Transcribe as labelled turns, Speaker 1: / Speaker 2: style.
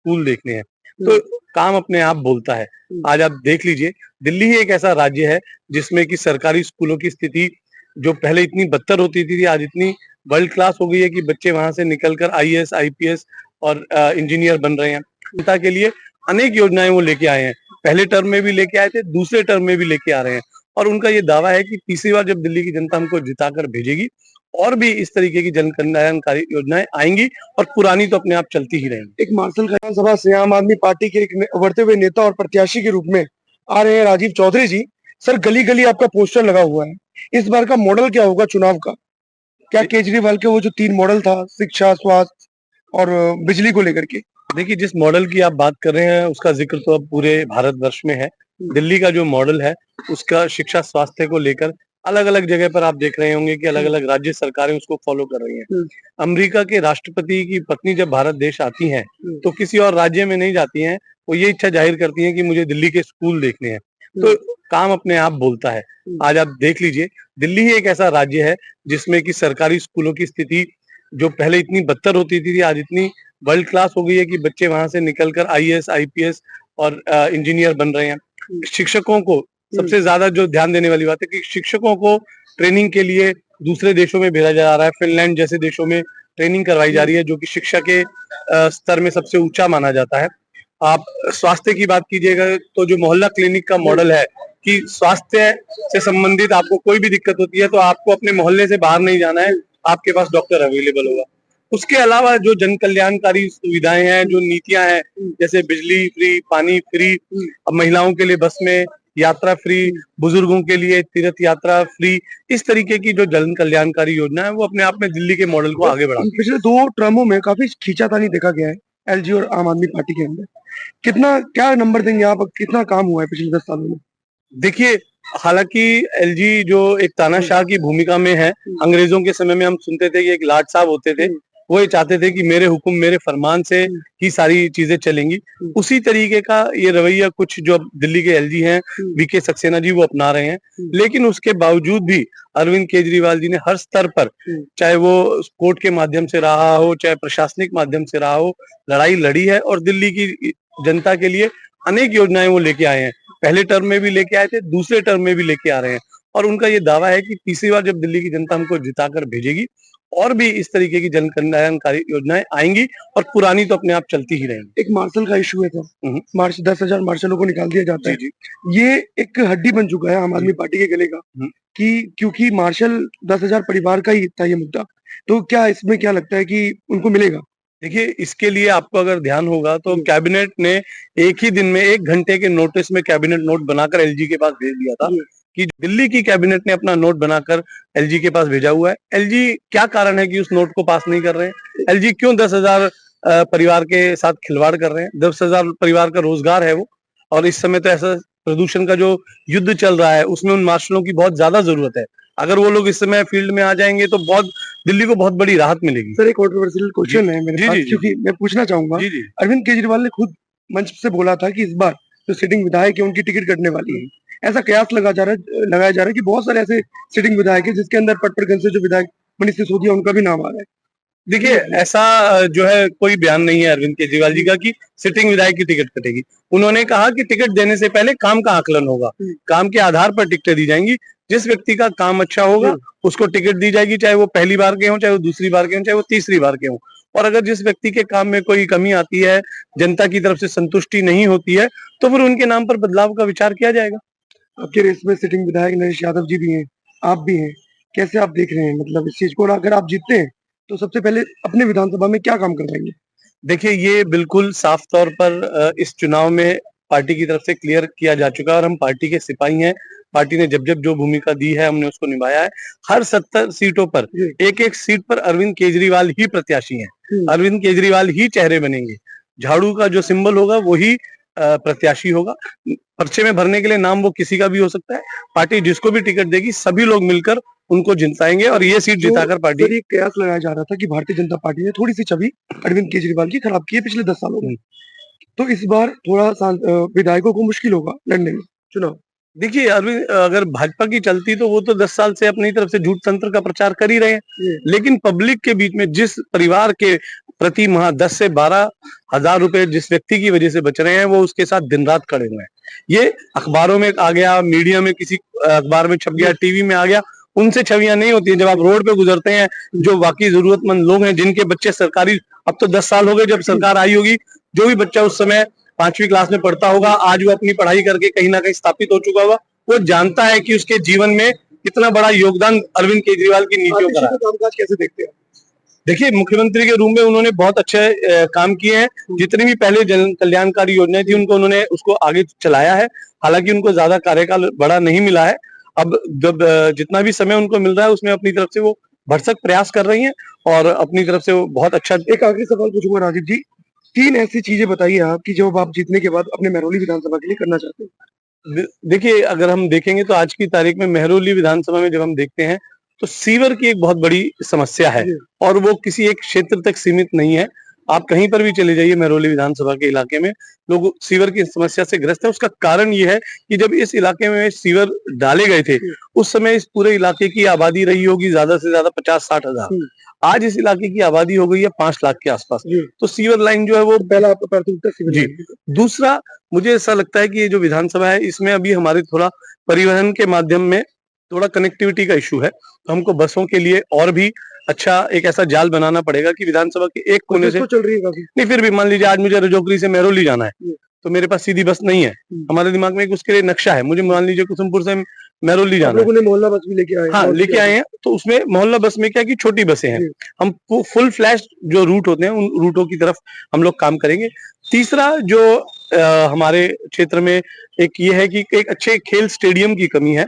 Speaker 1: School देखने हैं, तो काम अपने आप बोलता है। आज आप देख लीजिए, दिल्ली ही एक ऐसा राज्य है जिसमें कि सरकारी स्कूलों की स्थिति जो पहले इतनी बदतर होती थी, आज इतनी वर्ल्ड क्लास हो गई है कि बच्चे वहां से निकलकर आईएएस, आईपीएस और इंजीनियर बन रहे हैं। जनता के लिए अनेक योजनाएं वो लेके आए हैं, पहले टर्म में भी लेके आए थे, दूसरे टर्म में भी लेके आ रहे हैं और उनका ये दावा है कि तीसरी बार जब दिल्ली की जनता हमको जिताकर भेजेगी और भी इस तरीके की जन कल्याणकारी योजनाएं आएंगी और पुरानी तो अपने आप चलती ही रहेंगी।
Speaker 2: एक मार्शल विधानसभा से आम आदमी पार्टी के एक उभरते हुए नेता और प्रत्याशी के रूप में आ रहे हैं राजीव चौधरी जी। सर, गली गली आपका पोस्टर लगा हुआ है, इस बार का मॉडल क्या होगा चुनाव का? क्या केजरीवाल के वो जो 3 मॉडल था, शिक्षा, स्वास्थ्य और बिजली को लेकर के?
Speaker 1: देखिए, जिस मॉडल की आप बात कर रहे हैं उसका जिक्र तो अब पूरे भारतवर्ष में है। दिल्ली का जो मॉडल है उसका शिक्षा स्वास्थ्य को लेकर अलग अलग जगह पर आप देख रहे होंगे कि अलग अलग राज्य सरकारें उसको फॉलो कर रही हैं। अमेरिका के राष्ट्रपति की पत्नी जब भारत देश आती हैं तो किसी और राज्य में नहीं जाती हैं, वो ये इच्छा जाहिर करती हैं कि मुझे दिल्ली के स्कूल देखने हैं, तो काम अपने आप बोलता है। आज आप देख लीजिए, दिल्ली ही एक ऐसा राज्य है जिसमें कि सरकारी स्कूलों की स्थिति जो पहले इतनी बदतर होती थी, आज इतनी वर्ल्ड क्लास हो गई है कि बच्चे वहां से निकलकर आईएएस, आईपीएस और इंजीनियर बन रहे हैं। शिक्षकों को सबसे ज्यादा जो ध्यान देने वाली बात है कि शिक्षकों को ट्रेनिंग के लिए दूसरे देशों में भेजा जा रहा है। फिनलैंड जैसे देशों में ट्रेनिंग करवाई जा रही है, जो कि शिक्षा के स्तर में सबसे ऊंचा माना जाता है। आप स्वास्थ्य की बात कीजिएगा तो जो मोहल्ला क्लिनिक का मॉडल है कि स्वास्थ्य से संबंधित आपको कोई भी दिक्कत होती है तो आपको अपने मोहल्ले से बाहर नहीं जाना है, आपके पास डॉक्टर अवेलेबल होगा। उसके अलावा जो जन कल्याणकारी सुविधाएं हैं, जो नीतियां हैं, जैसे बिजली फ्री, पानी फ्री, अब महिलाओं के लिए बस में यात्रा फ्री, बुजुर्गों के लिए तीर्थ यात्रा फ्री, इस तरीके की जो जन कल्याणकारी योजना है वो अपने आप में दिल्ली के मॉडल को आगे बढ़ा।
Speaker 2: पिछले 2 टर्मों में काफी खींचातानी देखा गया है एलजी और आम आदमी पार्टी के अंदर। कितना क्या नंबर देंगे आप, कितना काम हुआ है पिछले 10 सालों में?
Speaker 1: देखिए, हालांकि एलजी जो एक तानाशाह की भूमिका में है, अंग्रेजों के समय में हम सुनते थे कि एक लाट साहब होते थे, वो ये चाहते थे कि मेरे हुक्म मेरे फरमान से ही सारी चीजें चलेंगी। उसी तरीके का ये रवैया कुछ जो दिल्ली के एलजी हैं, वीके सक्सेना जी, वो अपना रहे हैं। लेकिन उसके बावजूद भी अरविंद केजरीवाल जी ने हर स्तर पर, चाहे वो कोर्ट के माध्यम से रहा हो, चाहे प्रशासनिक माध्यम से रहा हो, लड़ाई लड़ी है और दिल्ली की जनता के लिए अनेक योजनाएं वो लेके आए हैं। पहले टर्म में भी लेके आए थे, दूसरे टर्म में भी लेके आ रहे हैं और उनका ये दावा है कि तीसरी बार जब दिल्ली की जनता हमको जिताकर भेजेगी और भी इस तरीके की जन कल्याणकारी योजनाएं आएंगी और पुरानी तो अपने आप चलती ही रहेंगी।
Speaker 2: एक मार्शल का इशू है था, मार्च 10,000 मार्शलों को निकाल दिया जाता है।
Speaker 1: जी।
Speaker 2: ये एक हड्डी बन चुका है आम आदमी पार्टी के गले का कि क्योंकि मार्शल 10,000 परिवार का ही था ये मुद्दा, तो क्या इसमें क्या लगता है कि उनको मिलेगा?
Speaker 1: देखिए, इसके लिए आपको अगर ध्यान होगा तो कैबिनेट ने एक ही दिन में 1 घंटे के नोटिस में कैबिनेट नोट बनाकर एलजी के पास भेज दिया था कि दिल्ली की कैबिनेट ने अपना नोट बनाकर एलजी के पास भेजा हुआ है। एलजी क्या कारण है कि उस नोट को पास नहीं कर रहे हैं? एलजी क्यों 10,000 परिवार के साथ खिलवाड़ कर रहे हैं? 10,000 परिवार का रोजगार है वो, और इस समय तो ऐसा प्रदूषण का जो युद्ध चल रहा है उसमें उन मार्शलों की बहुत ज्यादा जरूरत है। अगर वो लोग इस समय फील्ड में आ जाएंगे तो दिल्ली को बहुत बड़ी राहत मिलेगी।
Speaker 2: सर, एक कंट्रोवर्शियल क्वेश्चन है मेरे पास, क्योंकि मैं पूछना चाहूंगा। अरविंद केजरीवाल ने खुद मंच से बोला था कि इस बार जो सिटिंग विधायक है उनकी टिकट कटने वाली है। ऐसा कयास लगाया जा रहा है कि बहुत सारे ऐसे सिटिंग विधायक है जिसके अंदर पटपड़गंज से जो विधायक मनीष सिसोदिया, उनका भी नाम आ रहा है।
Speaker 1: देखिए, ऐसा जो है कोई बयान नहीं है अरविंद केजरीवाल जी का कि सिटिंग विधायक की टिकट कटेगी। उन्होंने कहा कि टिकट देने से पहले काम का आकलन होगा, काम के आधार पर टिकटें दी जाएंगी। जिस व्यक्ति का काम अच्छा होगा उसको टिकट दी जाएगी, चाहे वो पहली बार के हों, चाहे वो दूसरी बार के हों, चाहे वो तीसरी बार के हों। और अगर जिस व्यक्ति के काम में कोई कमी आती है, जनता की तरफ से संतुष्टि नहीं होती है, तो फिर उनके नाम पर बदलाव का विचार किया जाएगा।
Speaker 2: आपके रेस में सिटिंग विधायक नरेश यादव जी भी हैं, आप भी हैं, कैसे आप देख रहे हैं मतलब इस चीज को? अगर आप जीतते हैं तो सबसे पहले अपने विधानसभा में क्या काम करवाएंगे?
Speaker 1: देखिए, ये बिल्कुल साफ तौर पर इस चुनाव में पार्टी की तरफ से क्लियर किया जा चुका है और हम पार्टी के सिपाही हैं। पार्टी ने जब जब जो भूमिका दी है हमने उसको निभाया है। हर 70 सीटों पर, एक एक सीट पर अरविंद केजरीवाल ही प्रत्याशी हैं, अरविंद केजरीवाल ही चेहरे बनेंगे। झाड़ू का जो सिंबल होगा वही प्रत्याशी होगा। पर्चे में भरने के लिए नाम वो किसी का भी हो सकता है। पार्टी जिसको भी टिकट देगी सभी लोग मिलकर उनको जिताएंगे और ये सीट जिताकर पार्टी।
Speaker 2: एक कयास लगाया जा रहा था कि भारतीय जनता पार्टी ने थोड़ी सी छवि अरविंद केजरीवाल की खराब की है पिछले 10 सालों में, तो इस बार थोड़ा विधायकों को मुश्किल होगा लड़ने में चुनाव।
Speaker 1: देखिए, अरविंद अगर भाजपा की चलती तो वो तो 10 साल से अपनी तरफ से झूठ तंत्र का प्रचार कर ही रहे हैं, लेकिन पब्लिक के बीच में जिस परिवार के प्रति माह 10 से 12,000 रुपए जिस व्यक्ति की वजह से बच रहे हैं, वो उसके साथ दिन रात खड़े हुए हैं। ये अखबारों में आ गया, मीडिया में किसी अखबार में छप गया, टीवी में आ गया, उनसे छवियां नहीं होती हैं। जब आप रोड पे गुजरते हैं, जो वाकई जरूरतमंद लोग हैं, जिनके बच्चे सरकारी, अब तो 10 साल हो गए जब सरकार आई होगी, जो भी बच्चा उस समय 5वीं क्लास में पढ़ता होगा, आज वो अपनी पढ़ाई करके कहीं ना कहीं स्थापित हो चुका होगा, वो जानता है कि उसके जीवन में कितना बड़ा योगदान अरविंद केजरीवाल की नीतियों का रहा।
Speaker 2: कामकाज कैसे देखते हैं?
Speaker 1: देखिए, मुख्यमंत्री के रूप में उन्होंने बहुत अच्छे काम किए हैं। जितनी भी पहले जन कल्याणकारी योजनाएं थी, उन्होंने उसको आगे चलाया है। हालांकि उनको ज्यादा कार्यकाल बड़ा नहीं मिला है। अब जब जितना भी समय उनको मिल रहा है, उसमें अपनी तरफ से वो भरसक प्रयास कर रही हैं और अपनी तरफ से वो बहुत अच्छा।
Speaker 2: एक आखिरी सवाल पूछूंगा राजीव जी, 3 ऐसी चीजें बताइए आप कि जो आप जीतने के बाद अपने महरौली विधानसभा के लिए करना चाहते हैं।
Speaker 1: देखिए, अगर हम देखेंगे तो आज की तारीख में महरौली विधानसभा में जब हम देखते हैं, तो सीवर की एक बहुत बड़ी समस्या है और वो किसी एक क्षेत्र तक सीमित नहीं है। आप कहीं पर भी चले जाइए महरौली विधानसभा के इलाके में, लोग सीवर की समस्या से ग्रस्त है। उसका कारण ये है कि जब इस इलाके में सीवर डाले गए थे, उस समय इस पूरे इलाके की आबादी रही होगी ज्यादा से ज्यादा 50-60 हजार। आज इस इलाके की आबादी हो गई है 5 लाख के आसपास। तो सीवर लाइन जो है वो
Speaker 2: पहला आपका प्राथमिकता सीवर
Speaker 1: जी।
Speaker 2: लाइन।
Speaker 1: दूसरा, मुझे ऐसा लगता है कि ये जो विधानसभा है, इसमें अभी हमारे थोड़ा परिवहन के माध्यम में थोड़ा कनेक्टिविटी का इशू है। तो हमको बसों के लिए और भी अच्छा एक ऐसा जाल बनाना पड़ेगा कि विधानसभा के एक कोने से
Speaker 2: तो चल रही है काफी।
Speaker 1: नहीं, फिर भी मान लीजिए आज मुझे रजौकरी से महरौली जाना है, तो मेरे पास सीधी बस नहीं है। हमारे दिमाग में एक उसके लिए नक्शा है। मुझे मान लीजिए कुसुमपुर से महरौली जाना है,
Speaker 2: लोगों ने मोहल्ला बस भी लेके आए हैं।
Speaker 1: हाँ लेके आए हैं। तो उसमें मोहल्ला बस में क्या कि छोटी बसें हैं, हम फुल फ्लैश जो रूट होते हैं, उन रूटों की तरफ हम लोग काम करेंगे। तीसरा, जो हमारे क्षेत्र में एक ये है कि एक अच्छे खेल स्टेडियम की कमी है।